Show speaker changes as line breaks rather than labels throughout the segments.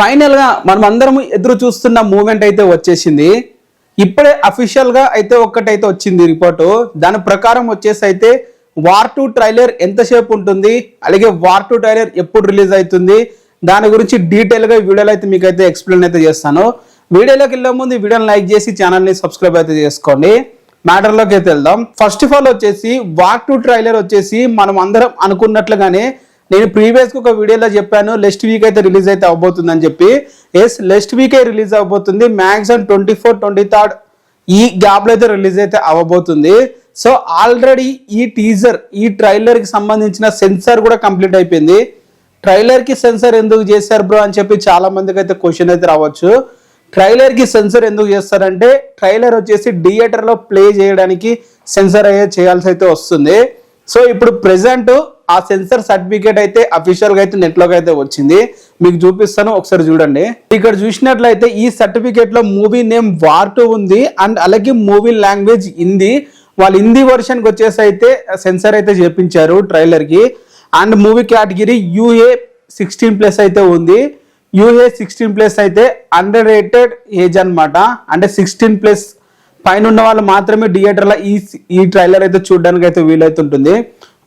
Final గా మనం అందరం ఎదురు చూస్తున్న మూమెంట్ అయితే వచ్చేసింది. ఇప్పుడే అఫీషియల్ గా అయితే ఒక్కటైతే వచ్చింది రిపోర్టు. దాని ప్రకారం వచ్చేసి అయితే వార్ 2 ట్రైలర్ ఎంతసేపు ఉంటుంది, అలాగే వార్ 2 ట్రైలర్ ఎప్పుడు రిలీజ్ అవుతుంది, దాని గురించి డీటెయిల్ గా వీడియోలో అయితే మీకు అయితే ఎక్స్ప్లెయిన్ అయితే చేస్తాను. వీడియోలోకి వెళ్ళే ముందు వీడియోని లైక్ చేసి ఛానల్ ని సబ్స్క్రైబ్ అయితే చేసుకోండి. మ్యాటర్ లోకి అయితే వెళ్దాం. ఫస్ట్ ఆఫ్ ఆల్ వచ్చేసి వార్ 2 ట్రైలర్ వచ్చేసి మనం అందరం అనుకున్నట్లుగానే నేను ప్రీవియస్ ఒక వీడియోలో చెప్పాను నెక్స్ట్ వీక్ అయితే రిలీజ్ అయితే అవబోతుంది అని చెప్పి. ఎస్, నెక్స్ట్ వీకే రిలీజ్ అవబోతుంది. మ్యాక్సిమం 24, 23 ఈ గ్యాప్ లో అయితే రిలీజ్ అయితే అవ్వబోతుంది. సో ఆల్రెడీ ఈ టీజర్, ఈ ట్రైలర్ కి సంబంధించిన సెన్సార్ కూడా కంప్లీట్ అయిపోయింది. ట్రైలర్ కి సెన్సార్ ఎందుకు చేశారు బ్రో అని చెప్పి చాలా మందికి అయితే క్వశ్చన్ అయితే రావచ్చు. ట్రైలర్ కి సెన్సార్ ఎందుకు చేస్తారంటే ట్రైలర్ వచ్చేసి థియేటర్ లో ప్లే చేయడానికి సెన్సార్ అయ్యే చేయాల్సి అయితే వస్తుంది. సో ఇప్పుడు ప్రెసెంట్ ఆ సెన్సార్ సర్టిఫికేట్ అయితే అఫీషియల్ గా అయితే నెట్ లోకి అయితే వచ్చింది. మీకు చూపిస్తాను, ఒకసారి చూడండి. ఇక్కడ చూసినట్లయితే ఈ సర్టిఫికేట్ లో మూవీ నేమ్ వార్ 2 ఉంది అండ్ అలాగే మూవీ లాంగ్వేజ్ హిందీ. వాళ్ళు హిందీ వర్షన్ కి వచ్చేసి అయితే సెన్సార్ అయితే చేపించారు ట్రైలర్ కి. అండ్ మూవీ కేటగిరీ UA16+ అయితే ఉంది. UA16+ అయితే అండర్ రేటెడ్ ఏజ్ అనమాట. అంటే 16+ పైన ఉన్న వాళ్ళు మాత్రమే థియేటర్ లో ఈ ట్రైలర్ అయితే చూడడానికి అయితే వీలైతే ఉంటుంది.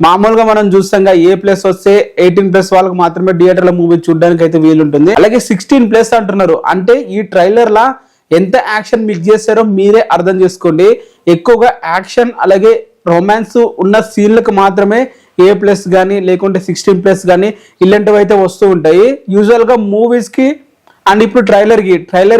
మామూలుగా మనం చూస్తాం A+ వస్తే 18+ వాళ్ళకి మాత్రమే థియేటర్ లో మూవీ చూడడానికి అయితే వీలుంటుంది. అలాగే 16+ అంటున్నారు. అంటే ఈ ట్రైలర్ లా ఎంత యాక్షన్ మిక్స్ చేస్తారో మీరే అర్థం చేసుకోండి. ఎక్కువగా యాక్షన్ అలాగే రొమాన్స్ ఉన్న సీన్లకు మాత్రమే A+ కానీ లేకుంటే 16+ కానీ ఇలాంటివి అయితే వస్తూ ఉంటాయి యూజువల్ గా మూవీస్ కి. అండ్ ఇప్పుడు ట్రైలర్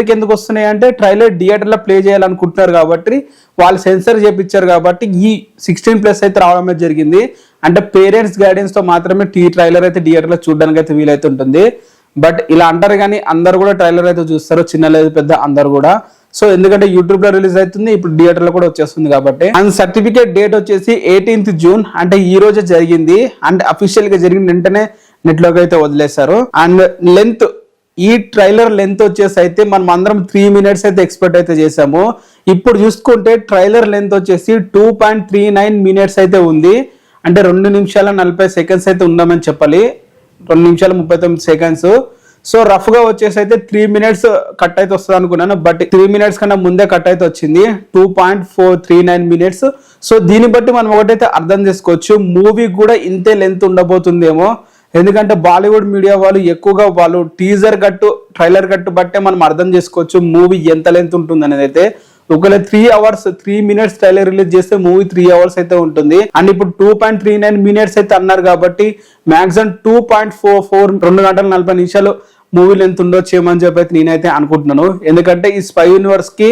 కి ఎందుకు వస్తున్నాయి అంటే ట్రైలర్ థియేటర్ లో ప్లే చేయాలనుకుంటున్నారు కాబట్టి వాళ్ళు సెన్సర్ చేపించారు కాబట్టి ఈ 16+ అయితే రావడమే జరిగింది. అంటే పేరెంట్స్ గైడెన్స్ తో మాత్రమే ట్రైలర్ అయితే థియేటర్ లో చూడడానికి అయితే వీలైతే ఉంటుంది. బట్ ఇలా అంటారు కానీ అందరు కూడా ట్రైలర్ అయితే చూస్తారు, చిన్న లేదు పెద్ద అందరు కూడా. సో ఎందుకంటే యూట్యూబ్ లో రిలీజ్ అవుతుంది, ఇప్పుడు థియేటర్ లో కూడా వచ్చేస్తుంది కాబట్టి. అండ్ సర్టిఫికేట్ డేట్ వచ్చేసి 18th జూన్, అంటే ఈ రోజే జరిగింది. అండ్ అఫీషియల్ గా జరిగిన వెంటనే నెట్ లోకి అయితే వదిలేశారు. అండ్ లెంత్, ఈ ట్రైలర్ లెంత్ వచ్చేసి అయితే మనం అందరం 3 minutes అయితే ఎక్స్పెక్ట్ అయితే చేసాము. ఇప్పుడు చూసుకుంటే ట్రైలర్ లెంత్ వచ్చేసి 2.39 minutes అయితే ఉంది. అంటే 2 నిమిషాల 40 seconds అయితే ఉందామని చెప్పాలి. 2 నిమిషాల 39 seconds. సో రఫ్ గా వచ్చేసి అయితే 3 minutes కట్ అయితే వస్తుంది అనుకున్నాను, బట్ 3 minutes కన్నా ముందే కట్ అయితే వచ్చింది, 2.439 minutes. సో దీన్ని బట్టి మనం ఒకటైతే అర్థం చేసుకోవచ్చు, మూవీ కూడా ఇంతే లెంత్ ఉండబోతుందేమో. ఎందుకంటే బాలీవుడ్ మీడియా వాళ్ళు ఎక్కువగా వాళ్ళు టీజర్ గట్టు ట్రైలర్ గట్టు బట్టే మనం అర్థం చేసుకోవచ్చు మూవీ ఎంత లెంత్ ఉంటుంది అనేది. అయితే ఒకవేళ 3 hours 3 minutes ట్రైలర్ రిలీజ్ చేస్తే మూవీ 3 hours అయితే ఉంటుంది. అండ్ ఇప్పుడు 2.39 minutes అయితే అన్నారు కాబట్టి మాక్సిమం 2.44 2 గంటల 40 నిమిషాలు మూవీ లెంత్ ఉండొచ్చేమని చెప్పి అయితే నేనైతే అనుకుంటున్నాను. ఎందుకంటే ఈ స్పై యూనివర్స్ కి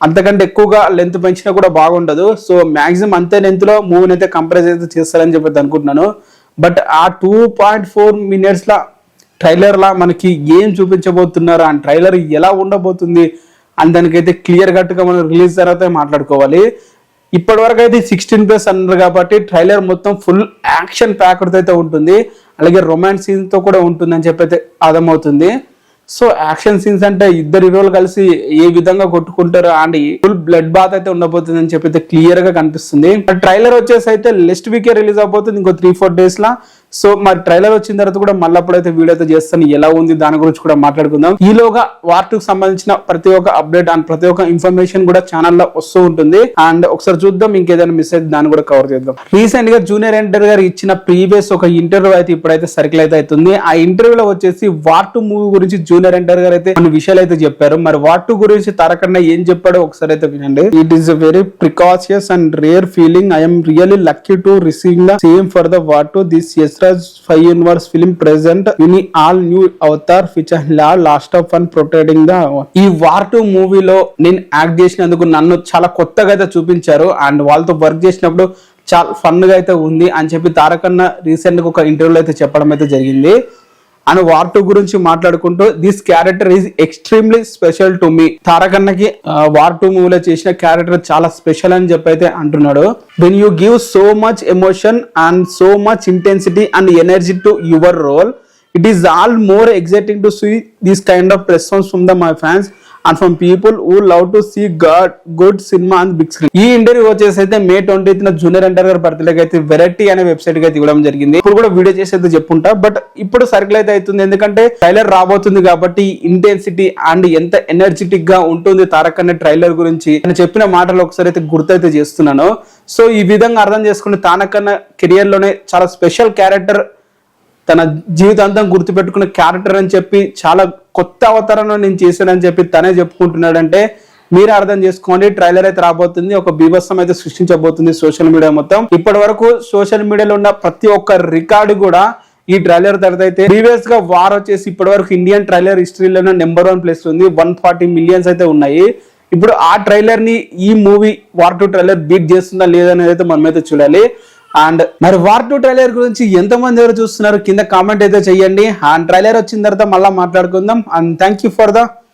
అంతకంటే ఎక్కువగా లెంత్ పెంచినా కూడా బాగుండదు. సో మాక్సిమం అంతే లెంత్ లో మూవీని అయితే కంపేర్ అయితే చేస్తారని చెప్పి అనుకుంటున్నాను. బట్ ఆ 2.4 minutes లా ట్రైలర్ లా మనకి ఏం చూపించబోతున్నారు, ఆ ట్రైలర్ ఎలా ఉండబోతుంది అని దానికైతే క్లియర్ కట్గా మనం రిలీజ్ తర్వాత మాట్లాడుకోవాలి. ఇప్పటి వరకు అయితే 16+ అన్నారు కాబట్టి ట్రైలర్ మొత్తం ఫుల్ యాక్షన్ ప్యాక్డ్ అయితే ఉంటుంది, అలాగే రొమాన్స్ సీన్స్ తో కూడా ఉంటుంది అని చెప్పి అయితే అర్థమవుతుంది. సో యాక్షన్ సీన్స్ అంటే ఇద్దరు హీరోలు కలిసి ఏ విధంగా కొట్టుకుంటారు అండ్ ఫుల్ బ్లడ్ బాత్ అయితే ఉండబోతుంది అని చెప్పి అయితే క్లియర్ గా కనిపిస్తుంది. ట్రైలర్ వచ్చేసి అయితే నెక్స్ట్ వీకే రిలీజ్ అవబోతుంది, ఇంకో 3-4 days లా. సో మరి ట్రైలర్ వచ్చిన తర్వాత కూడా మళ్ళీ అప్పుడైతే వీడియో అయితే చేస్తాను, ఎలా ఉంది దాని గురించి కూడా మాట్లాడుకుందాం. ఈలోగా వార్ 2 కి సంబంధించిన ప్రతి ఒక్క అప్డేట్ అండ్ ప్రతి ఒక్క ఇన్ఫర్మేషన్ కూడా ఛానల్లో వస్తూ ఉంటుంది. అండ్ ఒకసారి చూద్దాం, ఇంకేదైనా మిస్ అయితే దాన్ని కూడా కవర్ చేద్దాం. రీసెంట్ గా జూనియర్ ఎన్టీఆర్ గారు ఇచ్చిన ప్రీవియస్ ఒక ఇంటర్వ్యూ అయితే ఇప్పుడైతే సర్కిల్ అయితే అవుతుంది. ఆ ఇంటర్వ్యూలో వచ్చేసి వార్ 2 మూవీ గురించి జూనియర్ ఎన్టీఆర్ గారు అయితే కొన్ని విషయాలు అయితే చెప్పారు. మరి వార్ 2 గురించి తారకన్న ఏం చెప్పాడో ఒకసారి అయితే వినండి. It is a very precautious and rare feeling. I'm really lucky to receive the same for the war 2. This Yashraj Spy Universe film present in all new avatar feature last of fun protecting the. ఈ war 2 మూవీలో నేను act చేసినందుకు నన్ను చాలా కొత్తగా అయితే చూపించారు and వాళ్ళతో వర్క్ చేసినప్పుడు చాలా ఫన్ గా అయితే ఉంది అని చెప్పి తారకన్న రీసెంట్ గా ఒక ఇంటర్వ్యూలో అయితే చెప్పడం అయితే జరిగింది. అండ్ వార్ 2 గురించి మాట్లాడుకుంటూ this character is extremely special to me. తారకన్నకి వార్ 2 మూవీలో చేసిన క్యారెక్టర్ చాలా స్పెషల్ అని చెప్పి అయితే అంటున్నాడు. When you give so much emotion and so much intensity and energy to your role, it is all more exciting to see this kind of response from the my fans and from people who love to see good cinema on big screen. ఈ interview వచ్చేసి అయితే May 20th junior NTR గారి బర్త్డేకి అయితే variety అనే website కి అయితే ఇవ్వడం జరిగింది. ఇప్పుడు కూడా వీడియో చేసి అయితే చెప్పుంటా, బట్ ఇప్పుడు సర్కిల్ అయితే అవుతుంది ఎందుకంటే ట్రైలర్ రాబోతుంది కాబట్టి ఇంటెన్సిటీ అండ్ ఎంత ఎనర్జెటిక్ గా ఉంటుంది తారక్ అనే ట్రైలర్ గురించి నేను చెప్పిన మాటలు ఒకసారి అయితే గుర్తయితే చేస్తున్నాను. సో ఈ విధంగా అర్థం చేసుకుని తారక్ అన్న కెరియర్ లోనే చాలా స్పెషల్ క్యారెక్టర్, తన జీవితాంతం గుర్తుపెట్టుకున్న క్యారెక్టర్ అని చెప్పి చాలా కొత్త అవతారంలో నేను చేశానని చెప్పి తనే చెప్పుకుంటున్నాడంటే మీరే అర్థం చేసుకోండి. ట్రైలర్ అయితే రాబోతుంది, ఒక బీభత్సం అయితే సృష్టించబోతుంది సోషల్ మీడియా మొత్తం. ఇప్పటి వరకు సోషల్ మీడియాలో ఉన్న ప్రతి ఒక్క రికార్డు కూడా ఈ ట్రైలర్ తర్వాత అయితే ప్రీవియస్ గా వార్ వచ్చేసి ఇప్పటి వరకు ఇండియన్ ట్రైలర్ హిస్టరీలోనే నెంబర్ 1 ప్లేస్ ఉంది. 140 మిలియన్స్ అయితే ఉన్నాయి. ఇప్పుడు ఆ ట్రైలర్ ని ఈ మూవీ వార్ 2 ట్రైలర్ బీట్ చేస్తుందా లేదనేది అయితే మనమైతే చూడాలి. అండ్ మరి వార్ 2 ట్రైలర్ గురించి ఎంతమంది ఎవరు చూస్తున్నారు కింద కామెంట్ అయితే చెయ్యండి. అండ్ ట్రైలర్ వచ్చిన తర్వాత మళ్ళీ మాట్లాడుకుందాం. And thank you for the